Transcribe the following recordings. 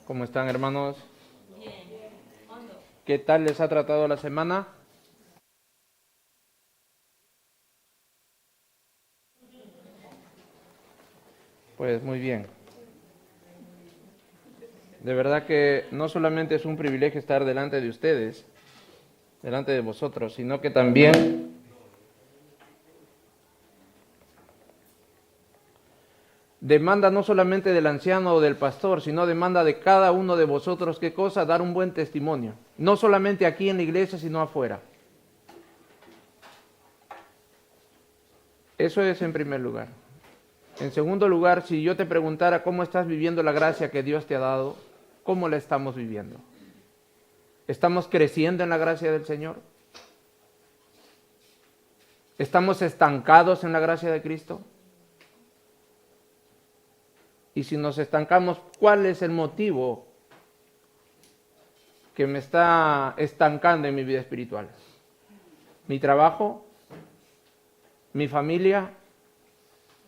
¿Cómo están, hermanos? ¿Qué tal les ha tratado la semana? Pues muy bien. De verdad que no solamente es un privilegio estar delante de ustedes, delante de vosotros, sino que también demanda no solamente del anciano o del pastor, sino demanda de cada uno de vosotros, ¿qué cosa? Dar un buen testimonio. No solamente aquí en la iglesia, sino afuera. Eso es en primer lugar. En segundo lugar, si yo te preguntara cómo estás viviendo la gracia que Dios te ha dado, ¿cómo la estamos viviendo? ¿Estamos creciendo en la gracia del Señor? ¿Estamos estancados en la gracia de Cristo? Y si nos estancamos, ¿cuál es el motivo que me está estancando en mi vida espiritual? ¿Mi trabajo? ¿Mi familia?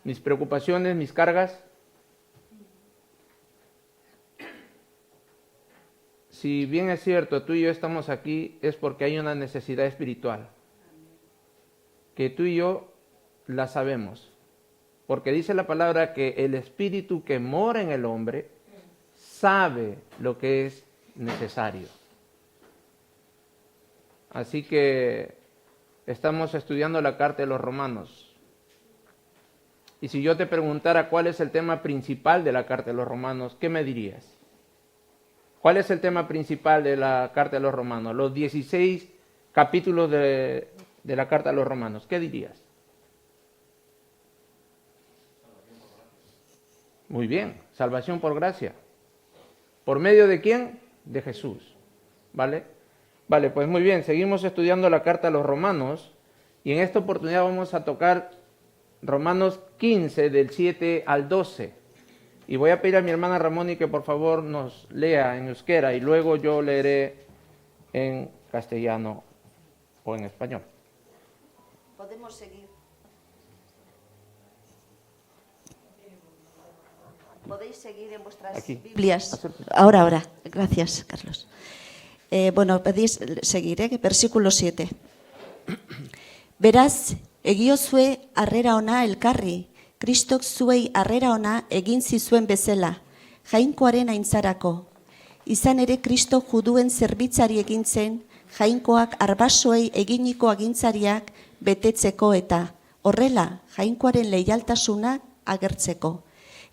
¿Mis preocupaciones? ¿Mis cargas? Si bien es cierto, tú y yo estamos aquí, es porque hay una necesidad espiritual, que tú y yo la sabemos. Porque dice la palabra que el espíritu que mora en el hombre sabe lo que es necesario. Así que estamos estudiando la carta de los Romanos. Y si yo te preguntara cuál es el tema principal de la carta de los Romanos, ¿qué me dirías? ¿Cuál es el tema principal de la carta de los Romanos? Los 16 capítulos de la carta de los Romanos, ¿qué dirías? Muy bien, salvación por gracia. ¿Por medio de quién? De Jesús. ¿Vale? Vale, pues muy bien, seguimos estudiando la carta a los Romanos y en esta oportunidad vamos a tocar Romanos 15 del 7 al 12. Y voy a pedir a mi hermana Ramón que por favor nos lea en euskera y luego yo leeré en castellano o en español. Podemos seguir. Podéis seguir en vuestras Aquí. Biblias. Ahora. Gracias, Carlos. Podéis seguir, versículo 7. Beraz, egiozue harrera ona elkarri, Kristok zuei harrera ona egin zizuen bezala, jainkoaren aintzarako. Izan ere Kristo juduen zerbitzari egin zen, jainkoak arbasoei eginiko agintzariak betetzeko eta horrela jainkoaren leialtasunak agertzeko.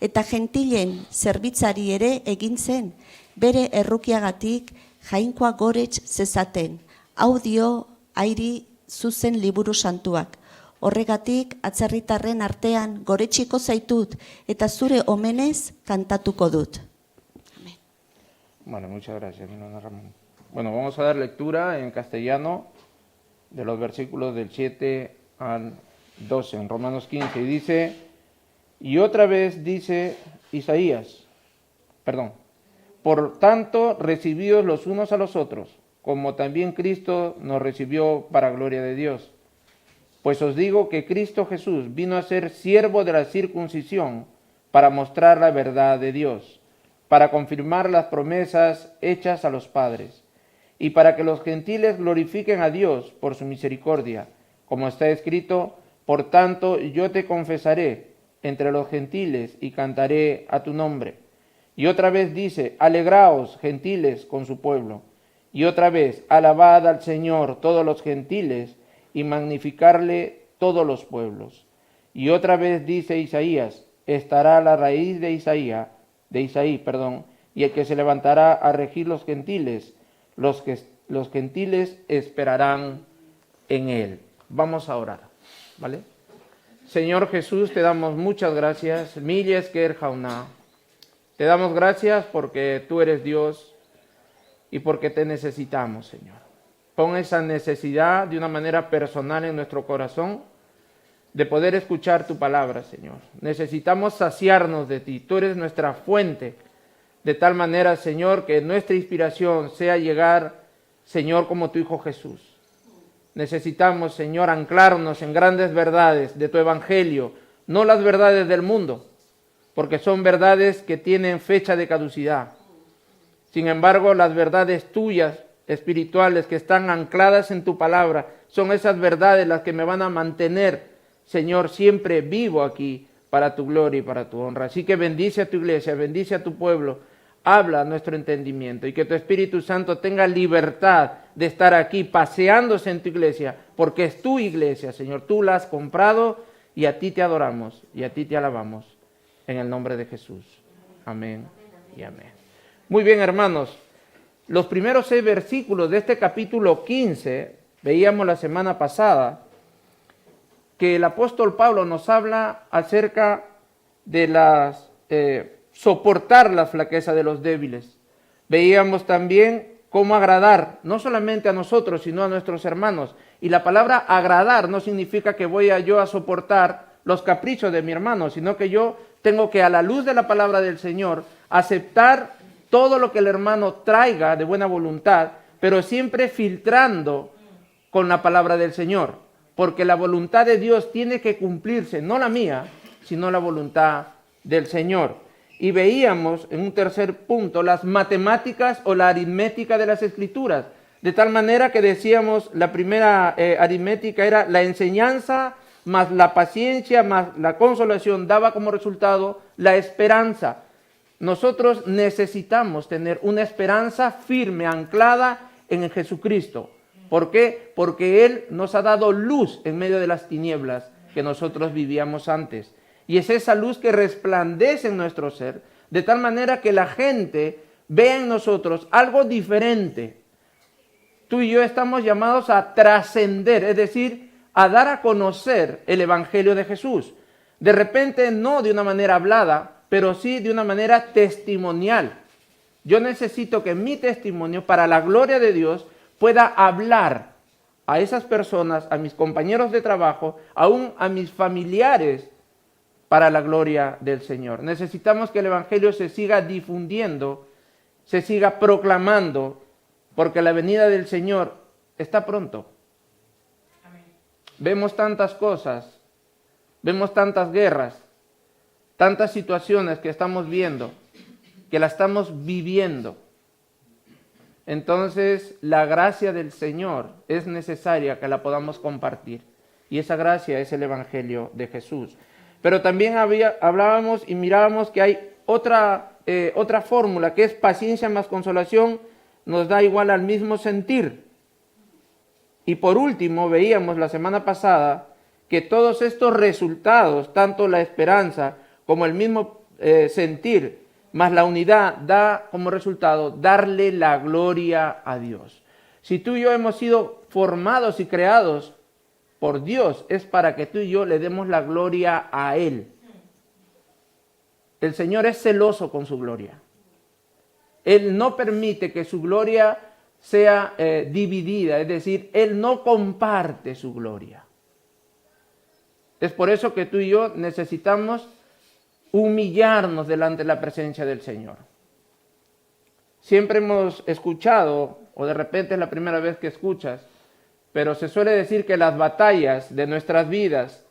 Eta gentilen zerbitzari ere egin zen, bere errukiagatik jainkoa gorets zezaten. Hau dio airi zuzen liburu santuak. Horregatik atzerritarren artean goretsiko zaitut eta zure omenez kantatuko dut. Amén. Bueno, muchas gracias, hermana Ramón. Bueno, vamos a dar lectura en castellano de los versículos del 7 al 12 en Romanos 15 y dice: y otra vez dice Isaías, por tanto, recibíos los unos a los otros, como también Cristo nos recibió para gloria de Dios. Pues os digo que Cristo Jesús vino a ser siervo de la circuncisión para mostrar la verdad de Dios, para confirmar las promesas hechas a los padres, y para que los gentiles glorifiquen a Dios por su misericordia, como está escrito: por tanto, yo te confesaré entre los gentiles y cantaré a tu nombre. Y otra vez dice: alegraos, gentiles, con su pueblo. Y otra vez: alabad al Señor todos los gentiles y magnificarle todos los pueblos. Y otra vez dice Isaías: estará la raíz de Isaí, y el que se levantará a regir los gentiles, los gentiles esperarán en él. Vamos a orar, ¿vale? Señor Jesús, te damos muchas gracias. Milles que Jauna. Te damos gracias porque tú eres Dios y porque te necesitamos, Señor. Pon esa necesidad de una manera personal en nuestro corazón de poder escuchar tu palabra, Señor. Necesitamos saciarnos de ti. Tú eres nuestra fuente. De tal manera, Señor, que nuestra inspiración sea llegar, Señor, como tu Hijo Jesús. Necesitamos, Señor, anclarnos en grandes verdades de tu evangelio, no las verdades del mundo, porque son verdades que tienen fecha de caducidad. Sin embargo, las verdades tuyas, espirituales, que están ancladas en tu palabra, son esas verdades las que me van a mantener, Señor, siempre vivo aquí para tu gloria y para tu honra. Así que bendice a tu iglesia, bendice a tu pueblo, habla a nuestro entendimiento y que tu Espíritu Santo tenga libertad de estar aquí paseándose en tu iglesia, porque es tu iglesia, Señor. Tú la has comprado y a ti te adoramos y a ti te alabamos. En el nombre de Jesús. Amén y amén. Muy bien, hermanos. Los primeros 6 versículos de este capítulo 15, veíamos la semana pasada, que el apóstol Pablo nos habla acerca de soportar la flaqueza de los débiles. Veíamos también cómo agradar, no solamente a nosotros, sino a nuestros hermanos. Y la palabra agradar no significa que voy yo a soportar los caprichos de mi hermano, sino que yo tengo que, a la luz de la palabra del Señor, aceptar todo lo que el hermano traiga de buena voluntad, pero siempre filtrando con la palabra del Señor. Porque la voluntad de Dios tiene que cumplirse, no la mía, sino la voluntad del Señor. Y veíamos en un tercer punto las matemáticas o la aritmética de las Escrituras. De tal manera que decíamos, la primera aritmética era la enseñanza más la paciencia, más la consolación, daba como resultado la esperanza. Nosotros necesitamos tener una esperanza firme, anclada en Jesucristo. ¿Por qué? Porque Él nos ha dado luz en medio de las tinieblas que nosotros vivíamos antes. Y es esa luz que resplandece en nuestro ser, de tal manera que la gente vea en nosotros algo diferente. Tú y yo estamos llamados a trascender, es decir, a dar a conocer el Evangelio de Jesús. De repente no de una manera hablada, pero sí de una manera testimonial. Yo necesito que mi testimonio, para la gloria de Dios, pueda hablar a esas personas, a mis compañeros de trabajo, aún a mis familiares, para la gloria del Señor. Necesitamos que el Evangelio se siga difundiendo, se siga proclamando, porque la venida del Señor está pronto. Vemos tantas cosas, vemos tantas guerras, tantas situaciones que estamos viendo, que la estamos viviendo. Entonces, la gracia del Señor es necesaria que la podamos compartir. Y esa gracia es el Evangelio de Jesús. Pero también hablábamos y mirábamos que hay otra fórmula, que es paciencia más consolación, nos da igual al mismo sentir. Y por último, veíamos la semana pasada que todos estos resultados, tanto la esperanza como el mismo sentir, más la unidad, da como resultado darle la gloria a Dios. Si tú y yo hemos sido formados y creados por Dios, es para que tú y yo le demos la gloria a Él. El Señor es celoso con su gloria. Él no permite que su gloria sea dividida, es decir, Él no comparte su gloria. Es por eso que tú y yo necesitamos humillarnos delante de la presencia del Señor. Siempre hemos escuchado, o de repente es la primera vez que escuchas, pero se suele decir que las batallas de nuestras vidas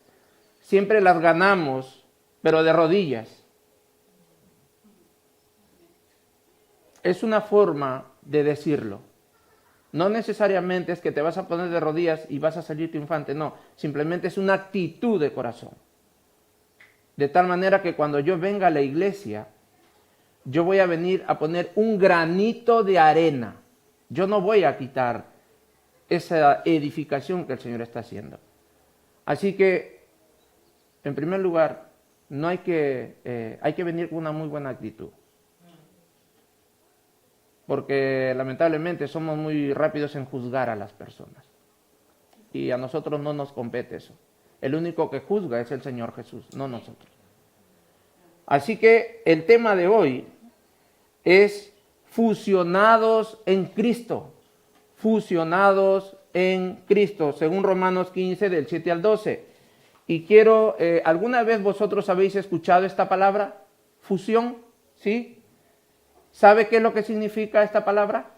siempre las ganamos, pero de rodillas. Es una forma de decirlo. No necesariamente es que te vas a poner de rodillas y vas a salir triunfante, no. Simplemente es una actitud de corazón. De tal manera que cuando yo venga a la iglesia, yo voy a venir a poner un granito de arena. Yo no voy a quitar esa edificación que el Señor está haciendo. Así que, en primer lugar, no hay que venir con una muy buena actitud. Porque lamentablemente somos muy rápidos en juzgar a las personas. Y a nosotros no nos compete eso. El único que juzga es el Señor Jesús, no nosotros. Así que el tema de hoy es fusionados en Cristo. Fusionados en Cristo, según Romanos 15, del 7 al 12. Y quiero, ¿alguna vez vosotros habéis escuchado esta palabra? Fusión, ¿sí? ¿Sabe qué es lo que significa esta palabra?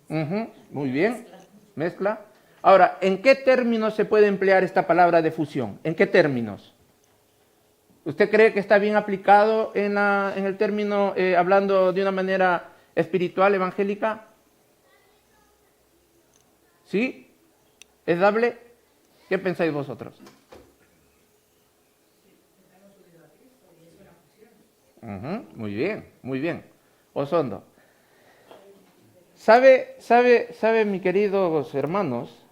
Muy bien, mezcla. Ahora, ¿en qué términos se puede emplear esta palabra de fusión? ¿En qué términos? ¿Usted cree que está bien aplicado en el término, hablando de una manera espiritual, evangélica? ¿Sí? ¿Es dable? ¿Qué pensáis vosotros? Muy bien, muy bien. Osondo. ¿Sabe, mis queridos hermanos,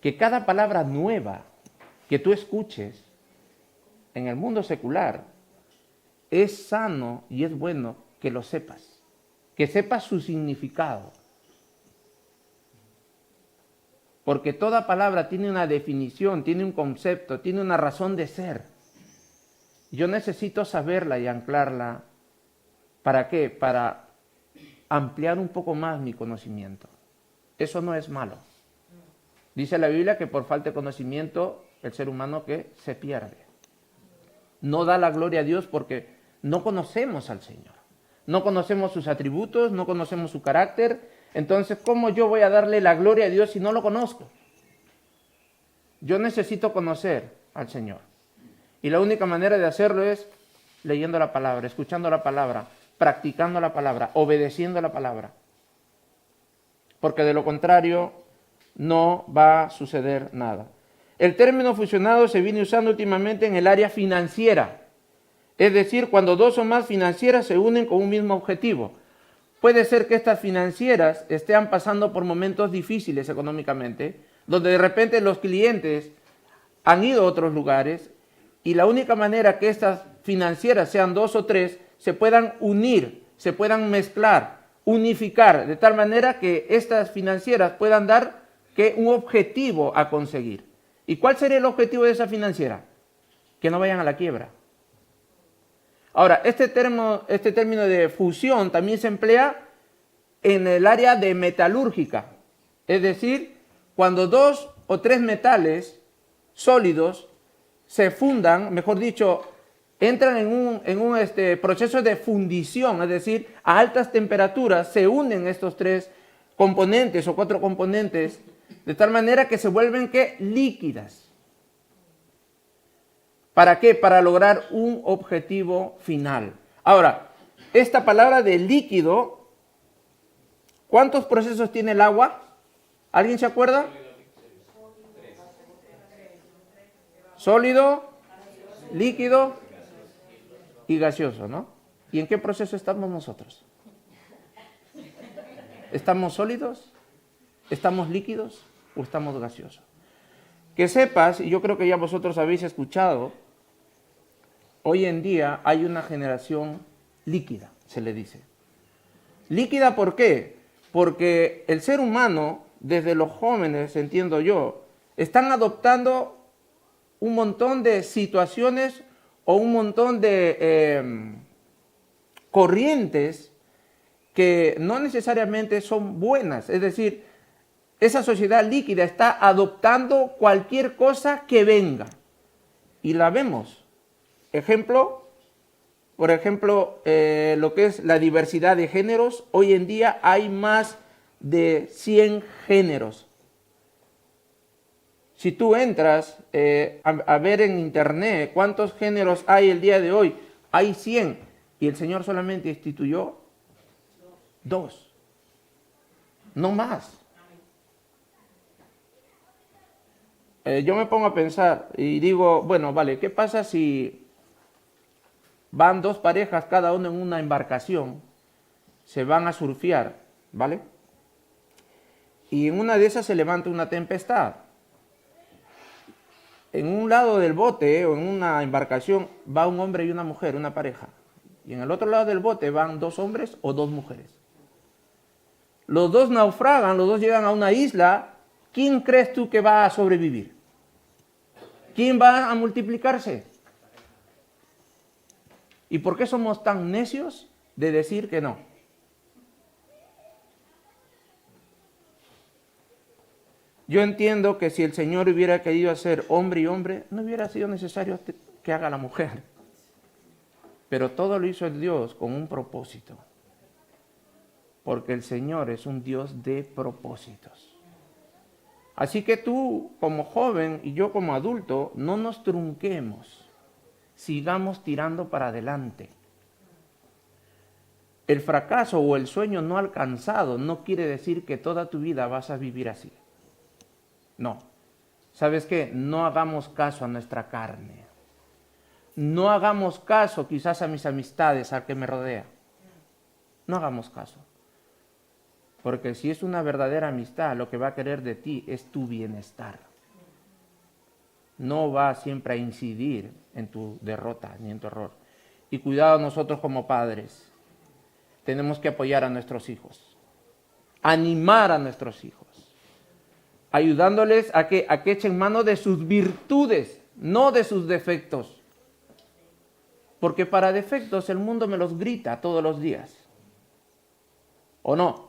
que cada palabra nueva que tú escuches en el mundo secular es sano y es bueno que lo sepas, que sepas su significado? Porque toda palabra tiene una definición, tiene un concepto, tiene una razón de ser. Yo necesito saberla y anclarla. ¿Para qué? Para ampliar un poco más mi conocimiento. Eso no es malo. Dice la Biblia que por falta de conocimiento el ser humano que se pierde. No da la gloria a Dios porque no conocemos al Señor. No conocemos sus atributos, no conocemos su carácter. Entonces, ¿cómo yo voy a darle la gloria a Dios si no lo conozco? Yo necesito conocer al Señor. Y la única manera de hacerlo es leyendo la palabra, escuchando la palabra, practicando la palabra, obedeciendo la palabra. Porque de lo contrario no va a suceder nada. El término fusionado se viene usando últimamente en el área financiera. Es decir, cuando dos o más financieras se unen con un mismo objetivo. Puede ser que estas financieras estén pasando por momentos difíciles económicamente, donde de repente los clientes han ido a otros lugares y la única manera que estas financieras, sean dos o tres, se puedan unir, se puedan mezclar, unificar, de tal manera que estas financieras puedan dar un objetivo a conseguir. ¿Y cuál sería el objetivo de esa financiera? Que no vayan a la quiebra. Ahora, este término de fusión también se emplea en el área de metalúrgica. Es decir, cuando dos o tres metales sólidos se fundan, mejor dicho, entran en un proceso de fundición, es decir, a altas temperaturas se unen estos tres componentes o cuatro componentes de tal manera que se vuelven líquidas. ¿Para qué? Para lograr un objetivo final. Ahora, esta palabra de líquido, ¿cuántos procesos tiene el agua? ¿Alguien se acuerda? Sólido, líquido y gaseoso, ¿no? ¿Y en qué proceso estamos nosotros? ¿Estamos sólidos? ¿Estamos líquidos? ¿O estamos gaseosos? Que sepas, y yo creo que ya vosotros habéis escuchado, hoy en día hay una generación líquida, se le dice. ¿Líquida por qué? Porque el ser humano, desde los jóvenes, entiendo yo, están adoptando un montón de situaciones o un montón de corrientes que no necesariamente son buenas. Es decir, esa sociedad líquida está adoptando cualquier cosa que venga. Y la vemos. Por ejemplo, lo que es la diversidad de géneros. Hoy en día hay más de 100 géneros. Si tú entras a ver en internet cuántos géneros hay el día de hoy, hay 100. Y el Señor solamente instituyó 2. No más. Yo me pongo a pensar y digo, bueno, vale, ¿qué pasa si van dos parejas, cada uno en una embarcación, se van a surfear, ¿vale? Y en una de esas se levanta una tempestad. En un lado del bote o en una embarcación va un hombre y una mujer, una pareja. Y en el otro lado del bote van 2 hombres o 2 mujeres. Los dos naufragan, los dos llegan a una isla. ¿Quién crees tú que va a sobrevivir? ¿Quién va a multiplicarse? ¿Y por qué somos tan necios de decir que no? Yo entiendo que si el Señor hubiera querido hacer hombre y hombre, no hubiera sido necesario que haga la mujer. Pero todo lo hizo el Dios con un propósito. Porque el Señor es un Dios de propósitos. Así que tú como joven y yo como adulto no nos trunquemos. sigamos tirando para adelante. El fracaso o el sueño no alcanzado no quiere decir que toda tu vida vas a vivir así. No. ¿Sabes qué? No hagamos caso a nuestra carne. No hagamos caso quizás a mis amistades, al que me rodea. No hagamos caso. Porque si es una verdadera amistad, lo que va a querer de ti es tu bienestar. No va siempre a incidir en tu derrota ni en tu error. Y cuidado nosotros como padres. Tenemos que apoyar a nuestros hijos. Animar a nuestros hijos. Ayudándoles a que echen mano de sus virtudes, no de sus defectos. Porque para defectos el mundo me los grita todos los días. ¿O no?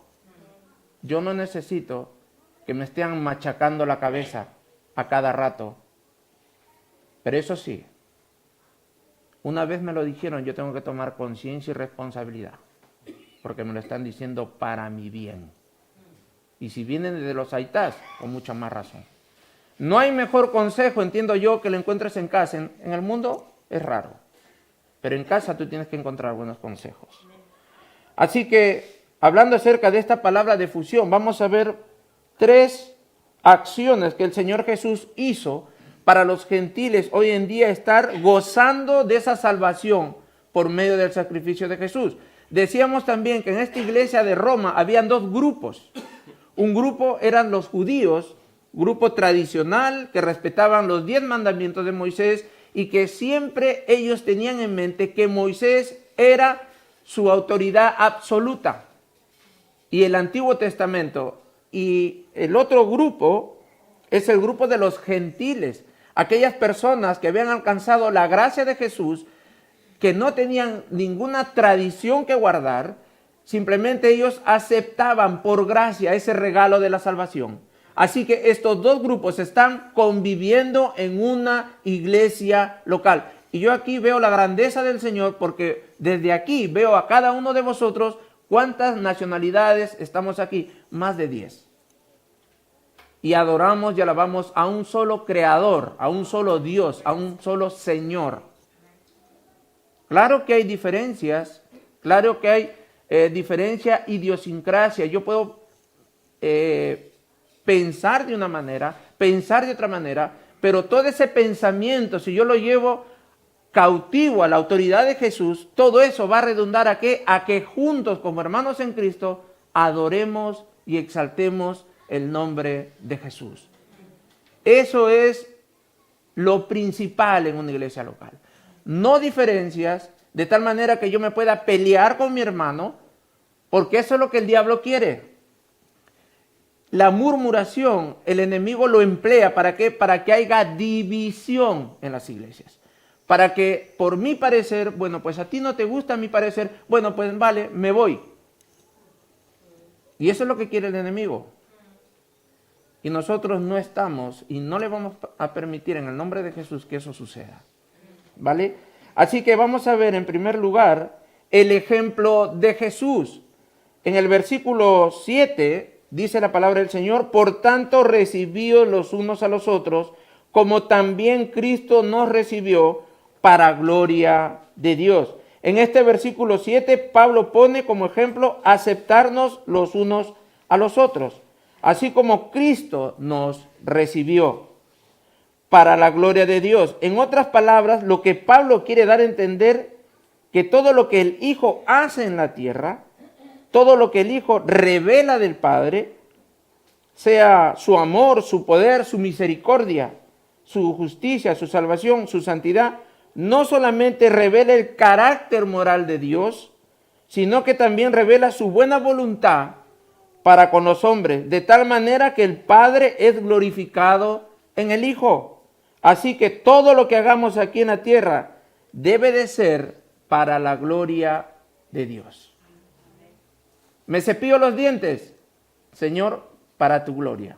Yo no necesito que me estén machacando la cabeza a cada rato. Pero eso sí, una vez me lo dijeron, yo tengo que tomar conciencia y responsabilidad. Porque me lo están diciendo para mi bien. Y si vienen de los aitás, con mucha más razón. No hay mejor consejo, entiendo yo, que lo encuentres en casa. En el mundo es raro. Pero en casa tú tienes que encontrar buenos consejos. Así que, hablando acerca de esta palabra de fusión, vamos a ver 3 acciones que el Señor Jesús hizo para los gentiles hoy en día estar gozando de esa salvación por medio del sacrificio de Jesús. Decíamos también que en esta iglesia de Roma habían 2 grupos. Un grupo eran los judíos, grupo tradicional que respetaban los 10 mandamientos de Moisés y que siempre ellos tenían en mente que Moisés era su autoridad absoluta. Y el Antiguo Testamento. Y el otro grupo es el grupo de los gentiles, aquellas personas que habían alcanzado la gracia de Jesús, que no tenían ninguna tradición que guardar, simplemente ellos aceptaban por gracia ese regalo de la salvación. Así que estos 2 grupos están conviviendo en una iglesia local. Y yo aquí veo la grandeza del Señor porque desde aquí veo a cada uno de vosotros cuántas nacionalidades estamos aquí. Más de 10. Y adoramos y alabamos a un solo Creador, a un solo Dios, a un solo Señor. Claro que hay diferencias, claro que hay diferencia, idiosincrasia. Yo puedo pensar de una manera, pensar de otra manera, pero todo ese pensamiento, si yo lo llevo cautivo a la autoridad de Jesús, todo eso va a redundar ¿a qué? A que juntos como hermanos en Cristo adoremos y exaltemos el nombre de Jesús. Eso es lo principal en una iglesia local. No diferencias, de tal manera que yo me pueda pelear con mi hermano, porque eso es lo que el diablo quiere. La murmuración, el enemigo lo emplea, ¿para qué? Para que haya división en las iglesias. Para que, por mi parecer, bueno, pues a ti no te gusta mi parecer, bueno, pues vale, me voy. Y eso es lo que quiere el enemigo. Y nosotros no estamos y no le vamos a permitir en el nombre de Jesús que eso suceda. ¿Vale? Así que vamos a ver en primer lugar el ejemplo de Jesús. En el versículo 7 dice la palabra del Señor: por tanto recibíos los unos a los otros, como también Cristo nos recibió para gloria de Dios. En este versículo 7 Pablo pone como ejemplo aceptarnos los unos a los otros, así como Cristo nos recibió para la gloria de Dios. En otras palabras, lo que Pablo quiere dar a entender, que todo lo que el Hijo hace en la tierra, todo lo que el Hijo revela del Padre, sea su amor, su poder, su misericordia, su justicia, su salvación, su santidad, no solamente revela el carácter moral de Dios, sino que también revela su buena voluntad para con los hombres, de tal manera que el Padre es glorificado en el Hijo. Así que todo lo que hagamos aquí en la tierra debe de ser para la gloria de Dios. ¿Me cepillo los dientes? Señor, para tu gloria.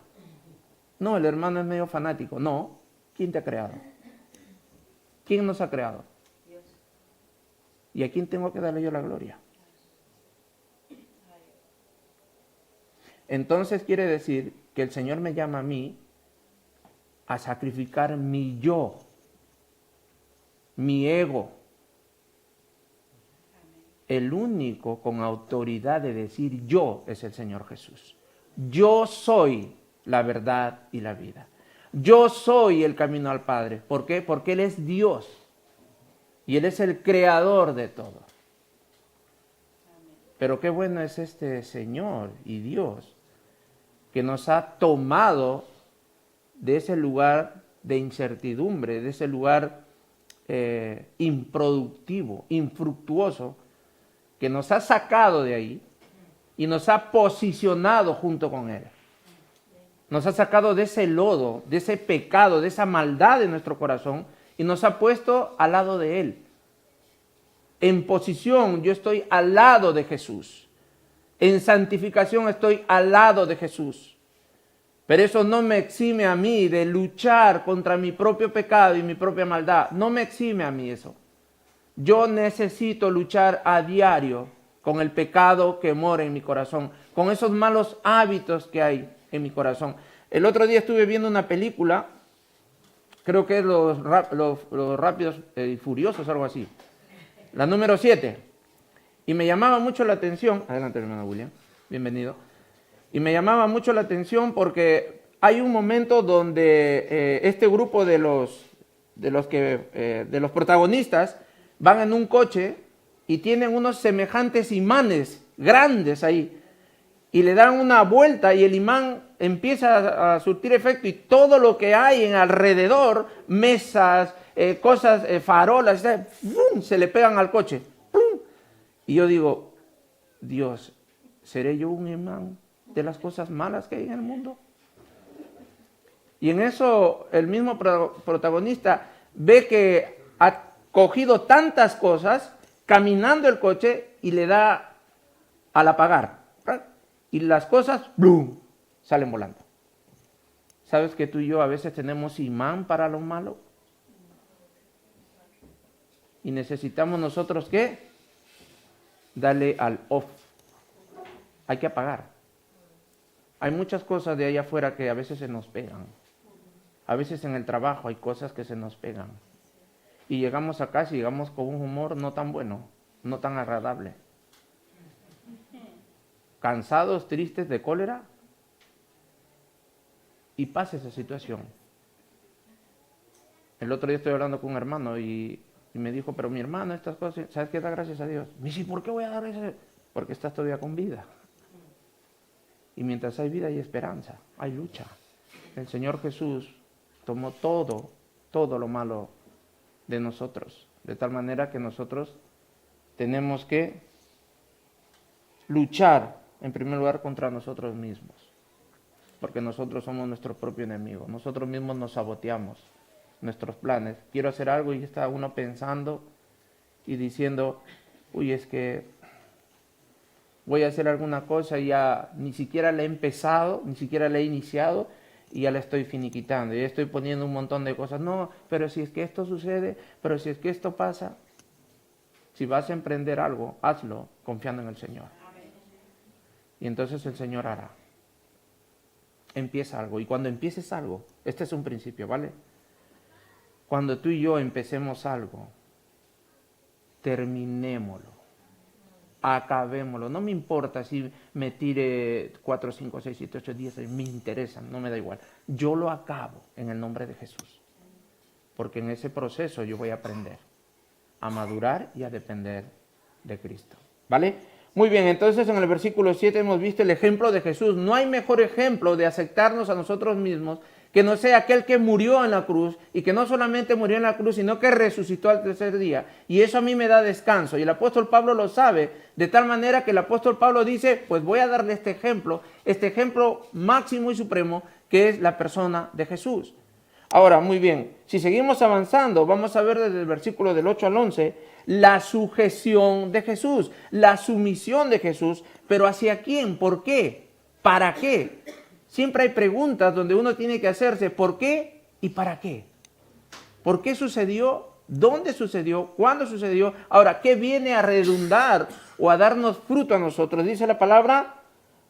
No, el hermano es medio fanático. No, ¿quién te ha creado? ¿Quién nos ha creado? Dios. ¿Y a quién tengo que darle yo la gloria? Entonces quiere decir que el Señor me llama a mí a sacrificar mi yo mi ego. El único con autoridad de decir yo es el Señor Jesús. Yo soy la verdad y la vida. Yo soy el camino al Padre. ¿Por qué? Porque Él es Dios. Y Él es el creador de todo. Pero qué bueno es este Señor y Dios que nos ha tomado de ese lugar de incertidumbre, de ese lugar improductivo, infructuoso, que nos ha sacado de ahí y nos ha posicionado junto con Él. Nos ha sacado de ese lodo, de ese pecado, de esa maldad de nuestro corazón y nos ha puesto al lado de Él. En posición yo estoy al lado de Jesús. En santificación estoy al lado de Jesús. Pero eso no me exime a mí de luchar contra mi propio pecado y mi propia maldad. No me exime a mí eso. Yo necesito luchar a diario con el pecado que mora en mi corazón, con esos malos hábitos que hay en mi corazón. El otro día estuve viendo una película, creo que es Los Rápidos y Furiosos, algo así, la número 7, y me llamaba mucho la atención, adelante hermano William, bienvenido, y me llamaba mucho la atención porque hay un momento donde este grupo de los protagonistas van en un coche y tienen unos semejantes imanes grandes ahí. Y le dan una vuelta y el imán empieza a surtir efecto y todo lo que hay en alrededor, mesas, cosas, farolas, ¡fum!, se le pegan al coche. ¡Pum! Y yo digo, Dios, ¿seré yo un imán de las cosas malas que hay en el mundo? Y en eso el mismo protagonista ve que ha cogido tantas cosas, caminando el coche y le da al apagar. Y las cosas, ¡blum!, salen volando. ¿Sabes que tú y yo a veces tenemos imán para lo malo? Y necesitamos nosotros, ¿qué? Darle al off. Hay que apagar. Hay muchas cosas de allá afuera que a veces se nos pegan. A veces en el trabajo hay cosas que se nos pegan. Y llegamos a casa y llegamos con un humor no tan bueno, no tan agradable. Cansados, tristes, de cólera. Y pasa esa situación. El otro día estoy hablando con un hermano y me dijo, pero mi hermano, estas cosas, ¿sabes qué? Da gracias a Dios. Me dice, ¿por qué voy a dar gracias a Dios? Porque estás todavía con vida. Y mientras hay vida hay esperanza, hay lucha. El Señor Jesús tomó todo lo malo de nosotros, de tal manera que nosotros tenemos que luchar en primer lugar contra nosotros mismos, porque nosotros somos nuestro propio enemigo, nosotros mismos nos saboteamos nuestros planes. Quiero hacer algo y está uno pensando y diciendo, uy, es que voy a hacer alguna cosa y ya ni siquiera la he empezado, ni siquiera la he iniciado, y ya la estoy finiquitando, ya estoy poniendo un montón de cosas. No, pero si es que esto sucede, pero si es que esto pasa. Si vas a emprender algo, hazlo confiando en el Señor. Y entonces el Señor hará. Empieza algo. Y cuando empieces algo, este es un principio, ¿vale? Cuando tú y yo empecemos algo, terminémoslo. Acabémoslo. No me importa si me tire 4, 5, 6, 7, 8, 10, me interesa, no me da igual. Yo lo acabo en el nombre de Jesús. Porque en ese proceso yo voy a aprender a madurar y a depender de Cristo. ¿Vale? Muy bien, entonces en el versículo 7 hemos visto el ejemplo de Jesús. No hay mejor ejemplo de aceptarnos a nosotros mismos que no sea aquel que murió en la cruz, y que no solamente murió en la cruz, sino que resucitó al tercer día. Y eso a mí me da descanso. Y el apóstol Pablo lo sabe, de tal manera que el apóstol Pablo dice, pues voy a darle este ejemplo máximo y supremo, que es la persona de Jesús. Ahora, muy bien, si seguimos avanzando, vamos a ver desde el versículo del 8 al 11, la sujeción de Jesús, la sumisión de Jesús. ¿Pero hacia quién? ¿Por qué? ¿Para qué? Siempre hay preguntas donde uno tiene que hacerse ¿por qué y para qué? ¿Por qué sucedió? ¿Dónde sucedió? ¿Cuándo sucedió? Ahora, ¿qué viene a redundar o a darnos fruto a nosotros? Dice la palabra,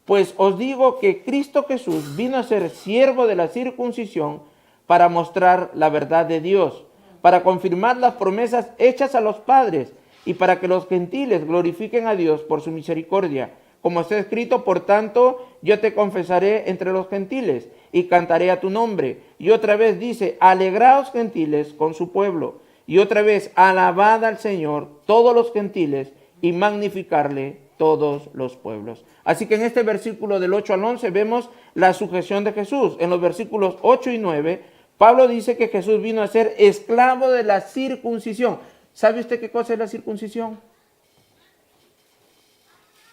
pues os digo que Cristo Jesús vino a ser siervo de la circuncisión para mostrar la verdad de Dios, para confirmar las promesas hechas a los padres y para que los gentiles glorifiquen a Dios por su misericordia. Como está escrito, por tanto, yo te confesaré entre los gentiles y cantaré a tu nombre. Y otra vez dice, alegraos gentiles con su pueblo. Y otra vez, alabad al Señor todos los gentiles y magnificarle todos los pueblos. Así que en este versículo del 8 al 11 vemos la sujeción de Jesús. En los versículos 8 y 9, Pablo dice que Jesús vino a ser esclavo de la circuncisión. ¿Sabe usted qué cosa es la circuncisión?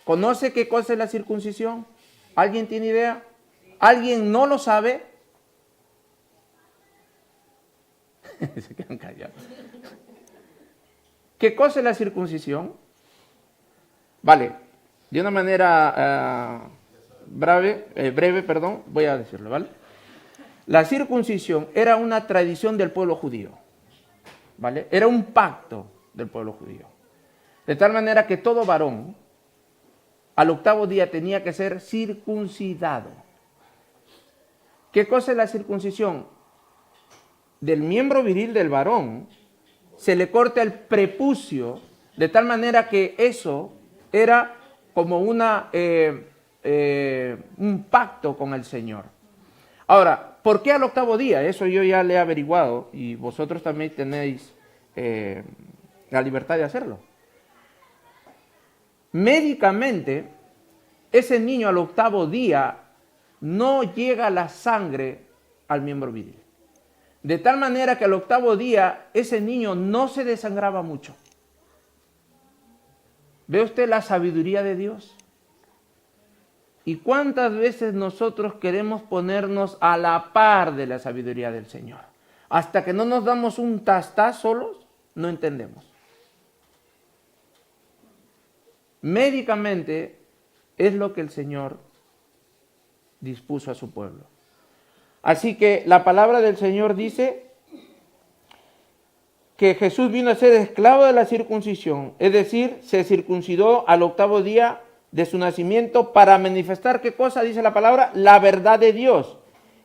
¿Conoce qué cosa es la circuncisión? ¿Alguien tiene idea? ¿Alguien no lo sabe? Se quedan callados. ¿Qué cosa es la circuncisión? Vale, de una manera breve, voy a decirlo, ¿vale? La circuncisión era una tradición del pueblo judío, ¿vale? Era un pacto del pueblo judío. De tal manera que todo varón al octavo día tenía que ser circuncidado. ¿Qué cosa es la circuncisión? Del miembro viril del varón se le corta el prepucio, de tal manera que eso era como un pacto con el Señor. Ahora, ¿por qué al octavo día? Eso yo ya le he averiguado y vosotros también tenéis la libertad de hacerlo. Médicamente, ese niño al octavo día no llega la sangre al miembro viril. De tal manera que al octavo día ese niño no se desangraba mucho. ¿Ve usted la sabiduría de Dios? ¿Y cuántas veces nosotros queremos ponernos a la par de la sabiduría del Señor? Hasta que no nos damos un tastá solos, no entendemos. Médicamente es lo que el Señor dispuso a su pueblo. Así que la palabra del Señor dice que Jesús vino a ser esclavo de la circuncisión, es decir, se circuncidó al octavo día de su nacimiento para manifestar, ¿qué cosa dice la palabra? La verdad de Dios,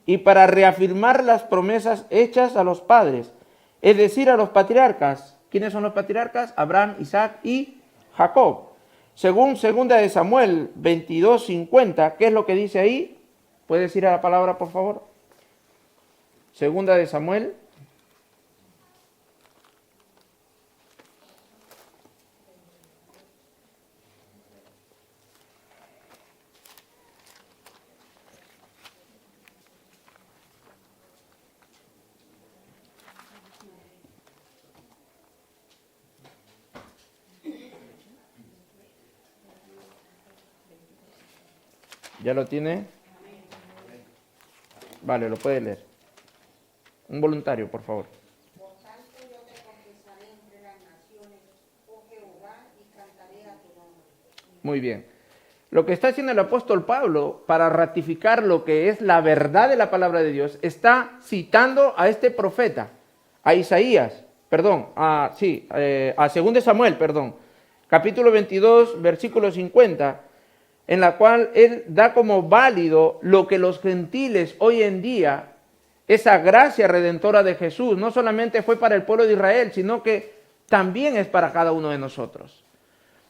y para reafirmar las promesas hechas a los padres, es decir, a los patriarcas. ¿Quiénes son los patriarcas? Abraham, Isaac y Jacob. Según 2 de Samuel 22:50, ¿qué es lo que dice ahí? ¿Puedes ir a la palabra, por favor? 2 de Samuel. ¿Ya lo tiene? Vale, lo puede leer. Un voluntario, por favor. Por tanto yo te confesaré entre las naciones, oh Jehová, y cantaré a tu nombre. Muy bien. Lo que está haciendo el apóstol Pablo para ratificar lo que es la verdad de la palabra de Dios, está citando a este profeta, a Isaías, a 2 de Samuel, capítulo 22, versículo 50, en la cual él da como válido lo que los gentiles hoy en día, esa gracia redentora de Jesús, no solamente fue para el pueblo de Israel, sino que también es para cada uno de nosotros.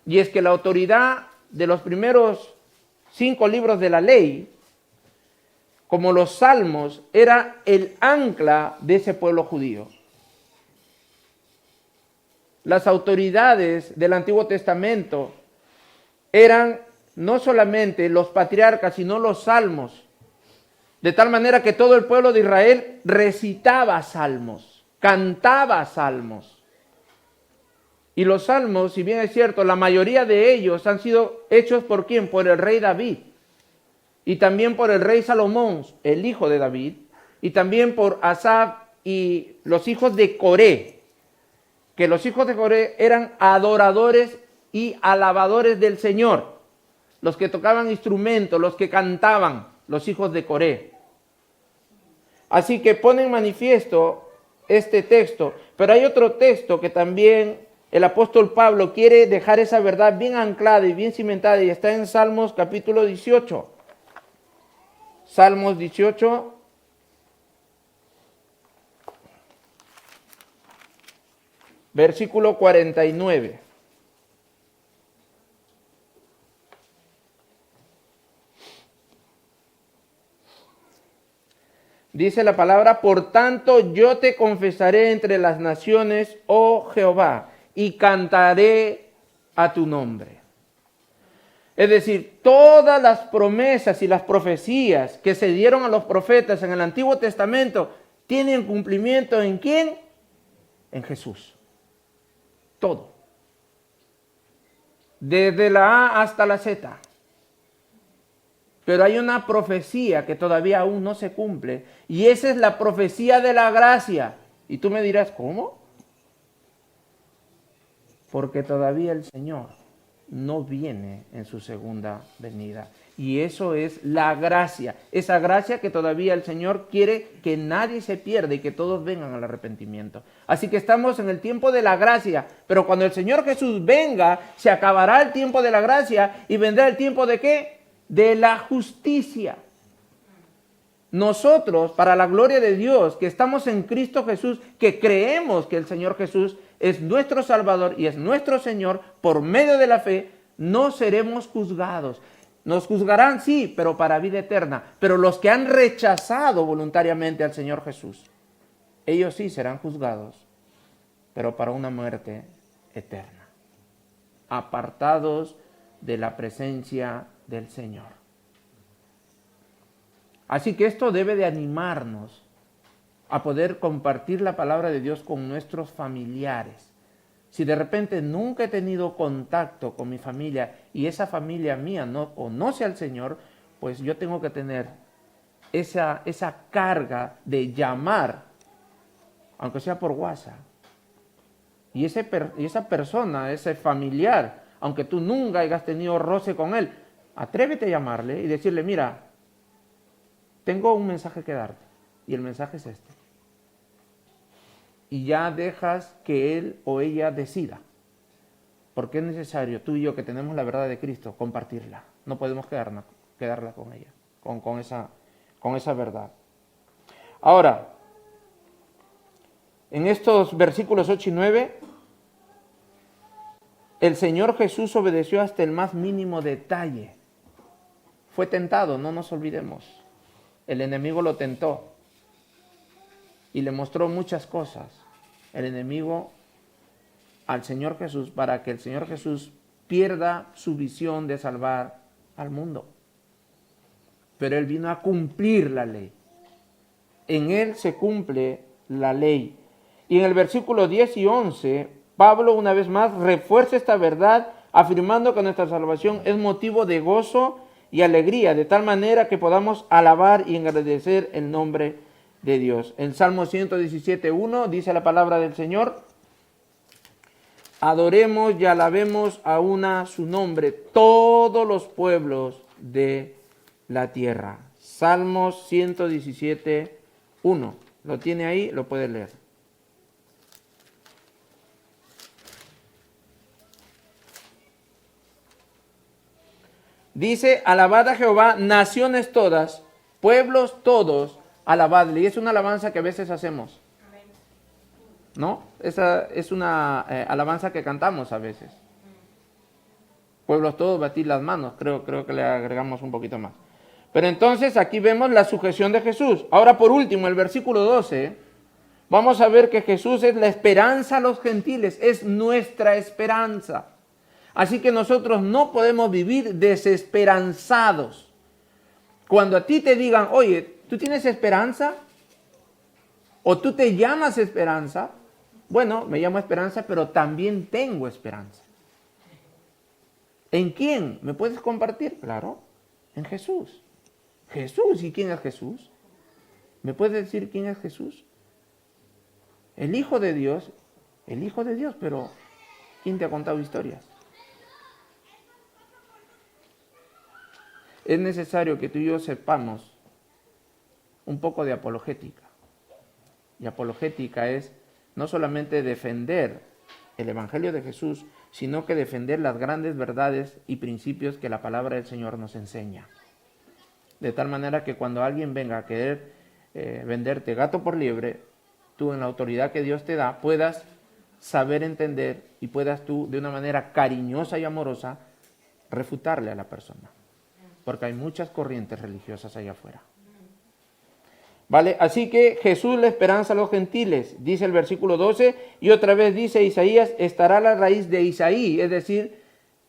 Y es que la autoridad de los primeros 5 libros de la ley, como los salmos, era el ancla de ese pueblo judío. Las autoridades del Antiguo Testamento eran no solamente los patriarcas, sino los salmos. De tal manera que todo el pueblo de Israel recitaba salmos, cantaba salmos. Y los salmos, si bien es cierto, la mayoría de ellos han sido hechos ¿por quién? Por el rey David. Y también por el rey Salomón, el hijo de David. Y también por Asaf y los hijos de Coré. Que los hijos de Coré eran adoradores y alabadores del Señor. Los que tocaban instrumentos, los que cantaban, los hijos de Coré. Así que pone en manifiesto este texto. Pero hay otro texto que también el apóstol Pablo quiere dejar esa verdad bien anclada y bien cimentada, y está en Salmos capítulo 18. Salmos 18. versículo 49. Dice la palabra, por tanto yo te confesaré entre las naciones, oh Jehová, y cantaré a tu nombre. Es decir, todas las promesas y las profecías que se dieron a los profetas en el Antiguo Testamento tienen cumplimiento ¿en quién? En Jesús. Todo. Desde la A hasta la Z. Pero hay una profecía que todavía aún no se cumple. Y esa es la profecía de la gracia. Y tú me dirás, ¿cómo? Porque todavía el Señor no viene en su segunda venida. Y eso es la gracia. Esa gracia que todavía el Señor quiere que nadie se pierda y que todos vengan al arrepentimiento. Así que estamos en el tiempo de la gracia. Pero cuando el Señor Jesús venga, se acabará el tiempo de la gracia y vendrá el tiempo ¿de qué? De la justicia. Nosotros, para la gloria de Dios, que estamos en Cristo Jesús, que creemos que el Señor Jesús es nuestro Salvador y es nuestro Señor, por medio de la fe, no seremos juzgados. Nos juzgarán, sí, pero para vida eterna. Pero los que han rechazado voluntariamente al Señor Jesús, ellos sí serán juzgados, pero para una muerte eterna, apartados de la presencia del Señor. Así que esto debe de animarnos a poder compartir la palabra de Dios con nuestros familiares. Si de repente nunca he tenido contacto con mi familia y esa familia mía no conoce al Señor, pues yo tengo que tener esa carga de llamar, aunque sea por WhatsApp. Y esa persona, ese familiar, aunque tú nunca hayas tenido roce con él, atrévete a llamarle y decirle, mira, tengo un mensaje que darte y el mensaje es este. Y ya dejas que él o ella decida. Porque es necesario, tú y yo que tenemos la verdad de Cristo, compartirla. No podemos quedarla con ella, con esa verdad. Ahora, en estos versículos 8 y 9, el Señor Jesús obedeció hasta el más mínimo detalle. Fue tentado, no nos olvidemos. El enemigo lo tentó y le mostró muchas cosas. El enemigo al Señor Jesús para que el Señor Jesús pierda su visión de salvar al mundo. Pero Él vino a cumplir la ley. En Él se cumple la ley. Y en el versículo 10 y 11, Pablo una vez más refuerza esta verdad afirmando que nuestra salvación es motivo de gozo y alegría, de tal manera que podamos alabar y agradecer el nombre de Dios. En Salmo 117:1 dice la palabra del Señor: adoremos y alabemos a una su nombre, todos los pueblos de la tierra. Salmos 117:1. Lo tiene ahí, lo puede leer. Dice, alabad a Jehová, naciones todas, pueblos todos, alabadle. Y es una alabanza que a veces hacemos, ¿no? Esa es una alabanza que cantamos a veces. Pueblos todos, batid las manos. Creo que le agregamos un poquito más. Pero entonces aquí vemos la sujeción de Jesús. Ahora por último, el versículo 12, vamos a ver que Jesús es la esperanza a los gentiles, es nuestra esperanza. Así que nosotros no podemos vivir desesperanzados. Cuando a ti te digan, oye, ¿tú tienes esperanza? ¿O tú te llamas esperanza? Bueno, me llamo esperanza, pero también tengo esperanza. ¿En quién? ¿Me puedes compartir? Claro, en Jesús. Jesús, ¿y quién es Jesús? ¿Me puedes decir quién es Jesús? El Hijo de Dios, pero ¿quién te ha contado historias? Es necesario que tú y yo sepamos un poco de apologética. Y apologética es no solamente defender el Evangelio de Jesús, sino que defender las grandes verdades y principios que la palabra del Señor nos enseña. De tal manera que cuando alguien venga a querer venderte gato por liebre, tú en la autoridad que Dios te da puedas saber entender y puedas tú de una manera cariñosa y amorosa refutarle a la persona. Porque hay muchas corrientes religiosas allá afuera. ¿Vale? Así que Jesús la esperanza a los gentiles, dice el versículo 12, y otra vez dice Isaías, estará la raíz de Isaí, es decir,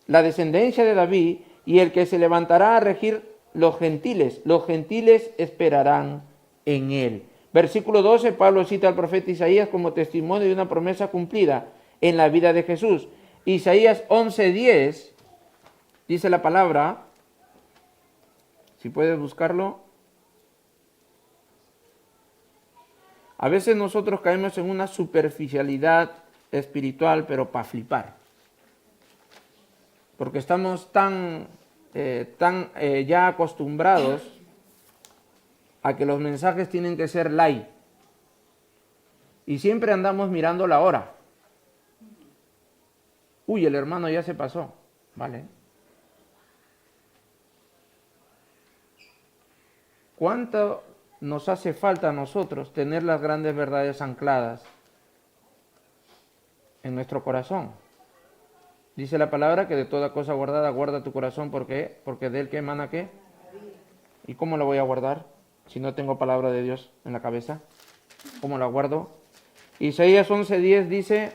la descendencia de David, y el que se levantará a regir los gentiles esperarán en él. Versículo 12, Pablo cita al profeta Isaías como testimonio de una promesa cumplida en la vida de Jesús. Isaías 11:10, dice la palabra, si puedes buscarlo. A veces nosotros caemos en una superficialidad espiritual, pero para flipar. Porque estamos tan ya acostumbrados a que los mensajes tienen que ser light. Y siempre andamos mirando la hora. Uy, el hermano ya se pasó. Vale. ¿Cuánto nos hace falta a nosotros tener las grandes verdades ancladas en nuestro corazón? Dice la palabra que de toda cosa guardada guarda tu corazón. ¿Por qué? Porque de él que emana ¿qué? ¿Y cómo lo voy a guardar si no tengo palabra de Dios en la cabeza? ¿Cómo la guardo? Isaías 11:10 dice,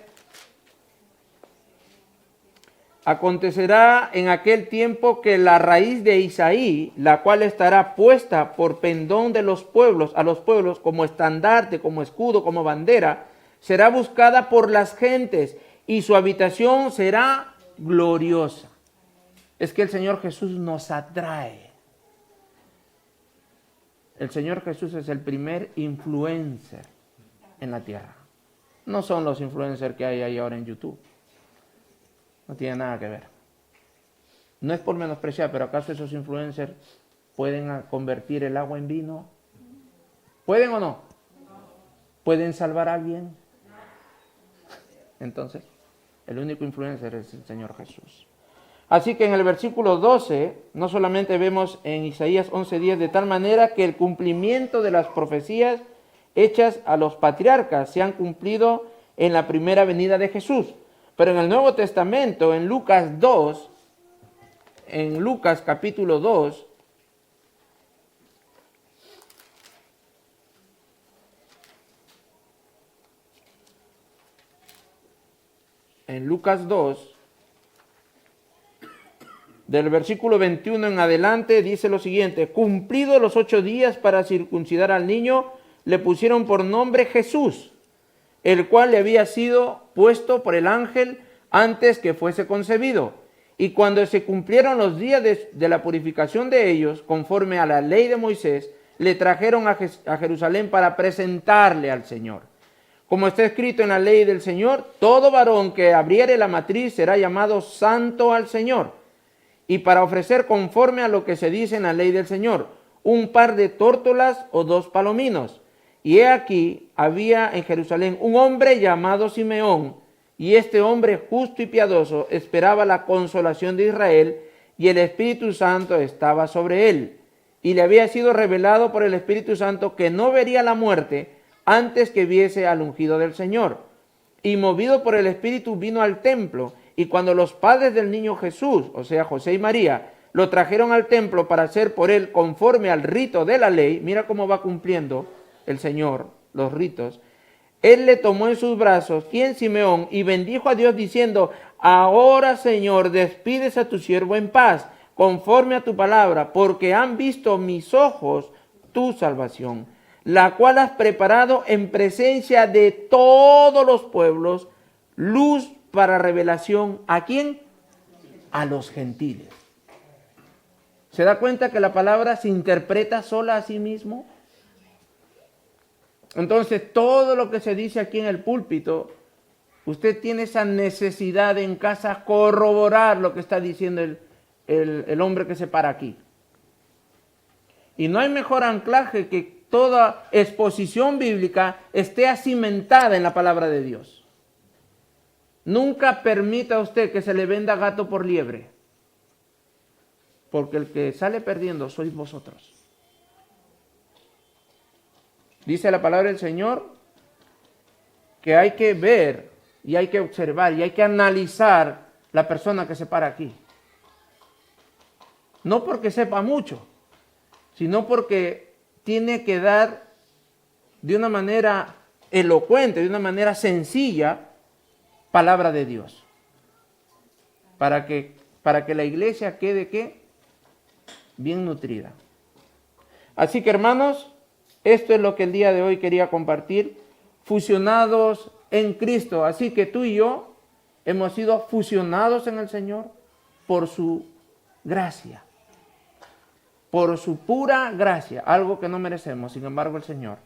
acontecerá en aquel tiempo que la raíz de Isaí, la cual estará puesta por pendón de los pueblos, a los pueblos, como estandarte, como escudo, como bandera, será buscada por las gentes y su habitación será gloriosa. Es que el Señor Jesús nos atrae. El Señor Jesús es el primer influencer en la tierra. No son los influencers que hay ahí ahora en YouTube. No tiene nada que ver. No es por menospreciar, pero ¿acaso esos influencers pueden convertir el agua en vino? ¿Pueden o no? ¿Pueden salvar a alguien? Entonces, el único influencer es el Señor Jesús. Así que en el versículo 12, no solamente vemos en Isaías 11:10, de tal manera que el cumplimiento de las profecías hechas a los patriarcas se han cumplido en la primera venida de Jesús. Pero en el Nuevo Testamento, en Lucas 2, en Lucas capítulo 2, en Lucas 2, del versículo 21 en adelante, dice lo siguiente: cumplidos los 8 días para circuncidar al niño, le pusieron por nombre Jesús, el cual le había sido puesto por el ángel antes que fuese concebido. Y cuando se cumplieron los días de la purificación de ellos, conforme a la ley de Moisés, le trajeron a Jerusalén para presentarle al Señor. Como está escrito en la ley del Señor, todo varón que abriere la matriz será llamado santo al Señor. Y para ofrecer conforme a lo que se dice en la ley del Señor, un par de tórtolas o 2 palominos. Y he aquí, había en Jerusalén un hombre llamado Simeón, y este hombre justo y piadoso esperaba la consolación de Israel, y el Espíritu Santo estaba sobre él. Y le había sido revelado por el Espíritu Santo que no vería la muerte antes que viese al ungido del Señor. Y movido por el Espíritu vino al templo, y cuando los padres del niño Jesús, o sea José y María, lo trajeron al templo para hacer por él conforme al rito de la ley, mira cómo va cumpliendo el Señor los ritos, él le tomó en sus brazos, quien Simeón, y bendijo a Dios diciendo: ahora, Señor, despides a tu siervo en paz, conforme a tu palabra, porque han visto mis ojos tu salvación, la cual has preparado en presencia de todos los pueblos, luz para revelación. ¿A quién? A los gentiles. ¿Se da cuenta que la palabra se interpreta sola a sí mismo? Entonces, todo lo que se dice aquí en el púlpito, usted tiene esa necesidad en casa corroborar lo que está diciendo el hombre que se para aquí. Y no hay mejor anclaje que toda exposición bíblica esté cimentada en la palabra de Dios. Nunca permita usted que se le venda gato por liebre, porque el que sale perdiendo sois vosotros. Dice la palabra del Señor que hay que ver y hay que observar y hay que analizar la persona que se para aquí. No porque sepa mucho, sino porque tiene que dar de una manera elocuente, de una manera sencilla, palabra de Dios. Para que la iglesia quede, ¿qué? Bien nutrida. Así que, hermanos, esto es lo que el día de hoy quería compartir. Fusionados en Cristo. Así que tú y yo hemos sido fusionados en el Señor por su gracia. Por su pura gracia. Algo que no merecemos. Sin embargo, el Señor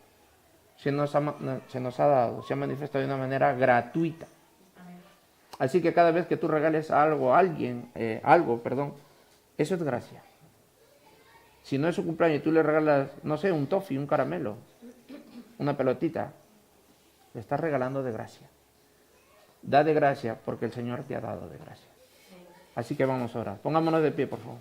se nos ha dado, se ha manifestado de una manera gratuita. Así que cada vez que tú regales algo a alguien, eso es gracia. Si no es su cumpleaños y tú le regalas, no sé, un toffee, un caramelo, una pelotita, le estás regalando de gracia. Da de gracia porque el Señor te ha dado de gracia. Así que vamos a orar. Pongámonos de pie, por favor.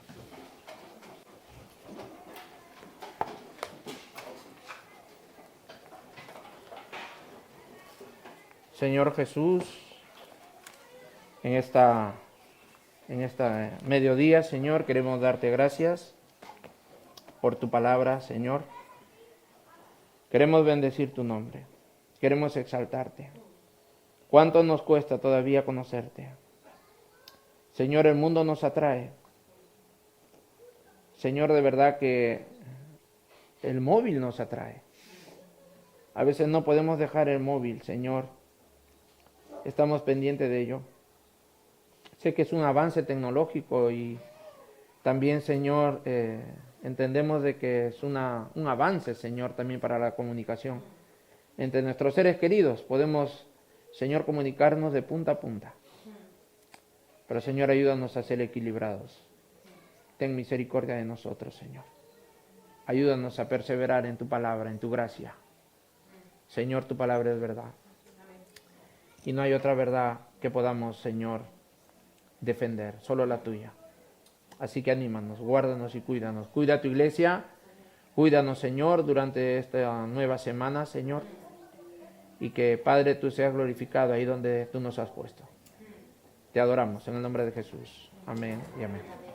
Señor Jesús, en esta mediodía, Señor, queremos darte gracias por tu palabra, Señor. Queremos bendecir tu nombre. Queremos exaltarte. ¿Cuánto nos cuesta todavía conocerte? Señor, el mundo nos atrae. Señor, de verdad que el móvil nos atrae. A veces no podemos dejar el móvil, Señor. Estamos pendientes de ello. Sé que es un avance tecnológico y también, Señor, entendemos de que es un avance, Señor, también para la comunicación. Entre nuestros seres queridos podemos, Señor, comunicarnos de punta a punta. Pero, Señor, ayúdanos a ser equilibrados. Ten misericordia de nosotros, Señor. Ayúdanos a perseverar en tu palabra, en tu gracia. Señor, tu palabra es verdad. Y no hay otra verdad que podamos, Señor, defender, solo la tuya. Así que anímanos, guárdanos y cuídanos. Cuida a tu iglesia, cuídanos, Señor, durante esta nueva semana, Señor. Y que, Padre, tú seas glorificado ahí donde tú nos has puesto. Te adoramos en el nombre de Jesús. Amén y amén.